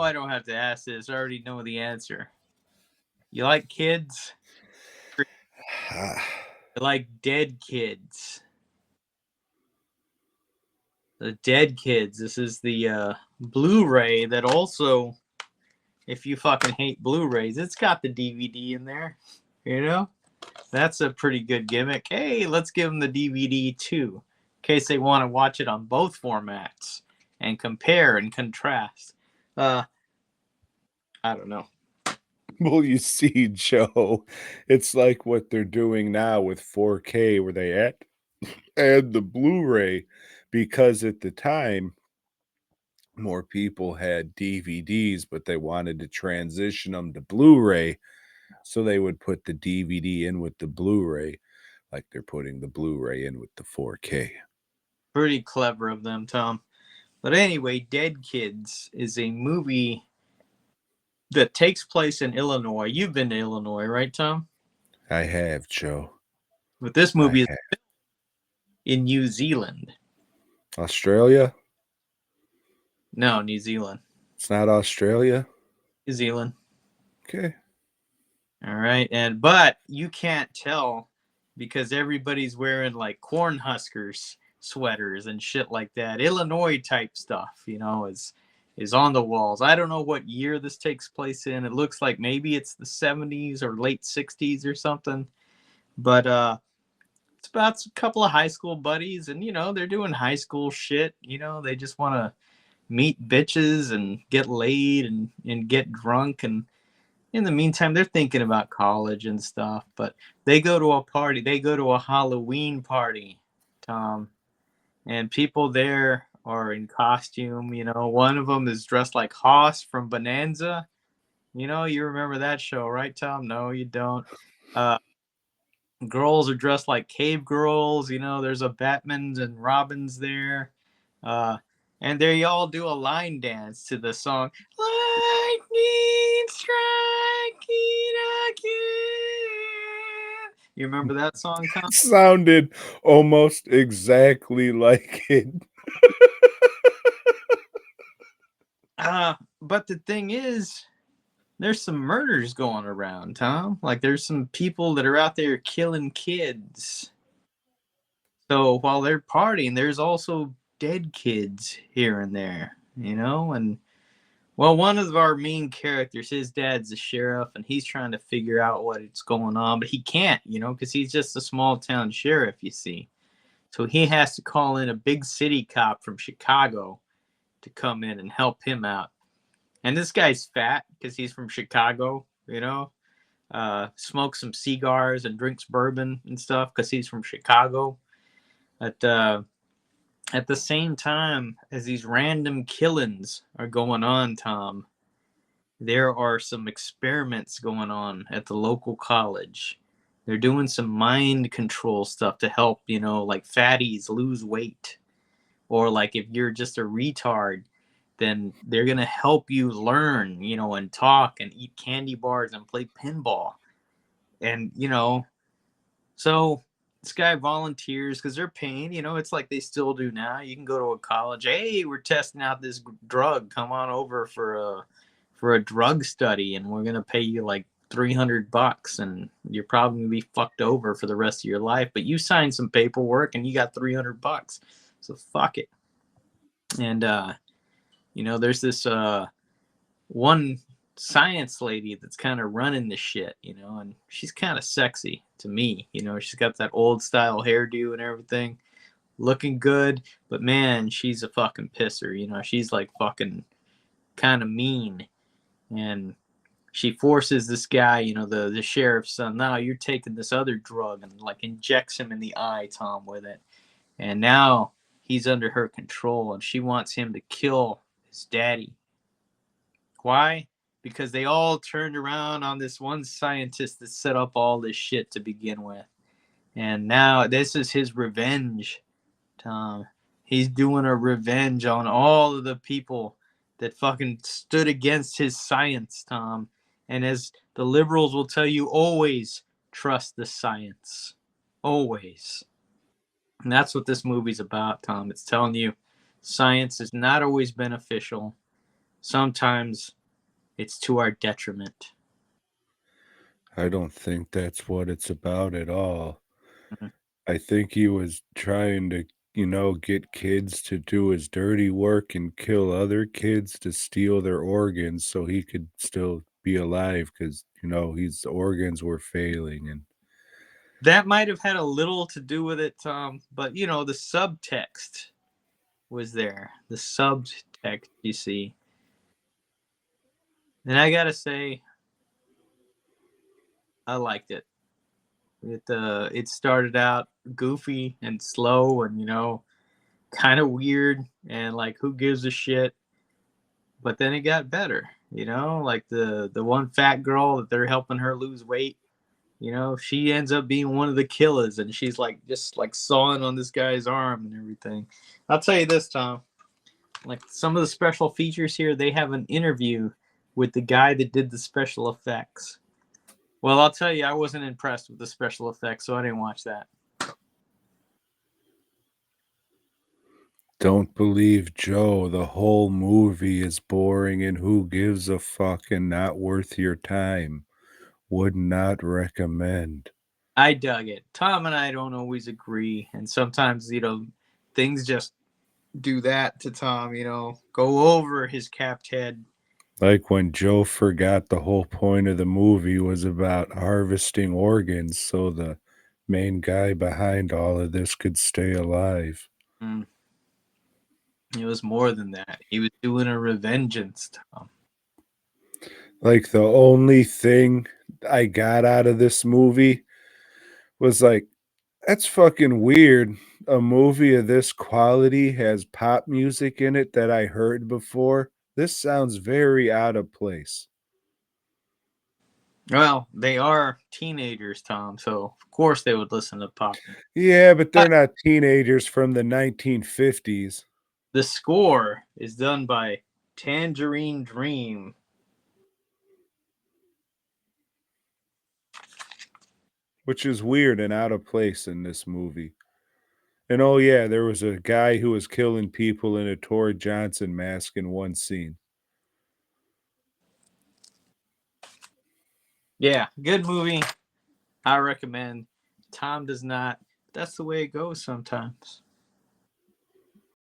I don't have to ask this. I already know the answer. You like kids? Ah, You like dead kids? The dead kids. This is the Blu-ray that also, if you fucking hate Blu-rays, it's got the DVD in there. You know? That's a pretty good gimmick. Hey, let's give them the DVD too, in case they want to watch it on both formats and compare and contrast. I don't know. well, you see, Joe, it's like what they're doing now with 4K, where they add the Blu-ray, because at the time, more people had DVDs, but they wanted to transition them to Blu-ray, so they would put the DVD in with the Blu-ray, like they're putting the Blu-ray in with the 4K. Pretty clever of them, Tom. But anyway, Dead Kids is a movie that takes place in Illinois. You've been to Illinois, right, Tom? I have, Joe. But this I movie is have. in New Zealand. Australia? No, New Zealand. It's not Australia? New Zealand. Okay. All right. But you can't tell because everybody's wearing like Cornhuskers sweaters and shit like that. Illinois type stuff, is on the walls. I don't know what year this takes place in. It looks like maybe it's the 70s or late 60s or something. But it's about a couple of high school buddies, and they're doing high school shit. They just want to meet bitches and get laid and get drunk, and in the meantime they're thinking about college and stuff. But they go to a party. They go to a Halloween party, Tom, and people there are in costume. One of them is dressed like Hoss from Bonanza. You remember that show, right, Tom? No, you don't. Girls are dressed like cave girls. There's a Batman's and Robins there. Uh, and they all do a line dance to the song Lightning Striking Again. You remember that song, Tom? Sounded almost exactly like it. But the thing is, there's some murders going around, Tom. Like, there's some people that are out there killing kids. So while they're partying, there's also dead kids here and there, and well, one of our main characters, his dad's a sheriff, and he's trying to figure out what's going on, but he can't, because he's just a small town sheriff, you see. So he has to call in a big city cop from Chicago to come in and help him out. And this guy's fat because he's from Chicago, smokes some cigars and drinks bourbon and stuff because he's from Chicago. At the same time as these random killings are going on, Tom, there are some experiments going on at the local college. They're doing some mind control stuff to help, like fatties lose weight. Or like if you're just a retard, then they're going to help you learn, and talk and eat candy bars and play pinball. And, so this guy volunteers because they're paying, it's like they still do now. You can go to a college. Hey, we're testing out this drug. Come on over for a drug study, and we're going to pay you like $300, and you're probably going to be fucked over for the rest of your life. But you signed some paperwork and you got $300. So fuck it. And, there's this one science lady that's kind of running the shit, and she's kind of sexy to me. She's got that old style hairdo and everything, looking good, but man, she's a fucking pisser. She's like fucking kind of mean, and she forces this guy, the sheriff's son, now you're taking this other drug, and like injects him in the eye, Tom, with it. And now he's under her control, and she wants him to kill his daddy. Why? Because they all turned around on this one scientist that set up all this shit to begin with. And now this is his revenge, Tom. He's doing a revenge on all of the people that fucking stood against his science, Tom. And as the liberals will tell you, always trust the science. Always. And that's what this movie's about, Tom. It's telling you science is not always beneficial. sometimes it's to our detriment. I don't think that's what it's about at all. Mhm. I think he was trying to, get kids to do his dirty work and kill other kids to steal their organs so he could still be alive because, his organs were failing. And That might have had a little to do with it, Tom, but the subtext was there. The subtext, you see. And I gotta say, I liked it. It started out goofy and slow and kind of weird and like who gives a shit, but then it got better. Like the one fat girl that they're helping her lose weight. She ends up being one of the killers, and she's like just like sawing on this guy's arm and everything. I'll tell you this, Tom. Like some of the special features here, they have an interview with the guy that did the special effects. Well, I'll tell you, I wasn't impressed with the special effects, so I didn't watch that. don't believe Joe. The whole movie is boring and who gives a fuck and not worth your time. Would not recommend. I dug it. Tom and I don't always agree, and sometimes things just do that to Tom. Go over his capped head. Like when Joe forgot the whole point of the movie was about harvesting organs so the main guy behind all of this could stay alive. Mm, it was more than that. He was doing a revengeance, Tom. Like the only thing I got out of this movie was like, that's fucking weird. A movie of this quality has pop music in it that I heard before. This sounds very out of place. Well, they are teenagers, Tom, so of course they would listen to pop music. Yeah, but they're But not teenagers from the 1950s, the score is done by Tangerine Dream. which is weird and out of place in this movie. And oh yeah, there was a guy who was killing people in a Tor Johnson mask in one scene. Yeah, good movie. I recommend. Tom does not. That's the way it goes sometimes.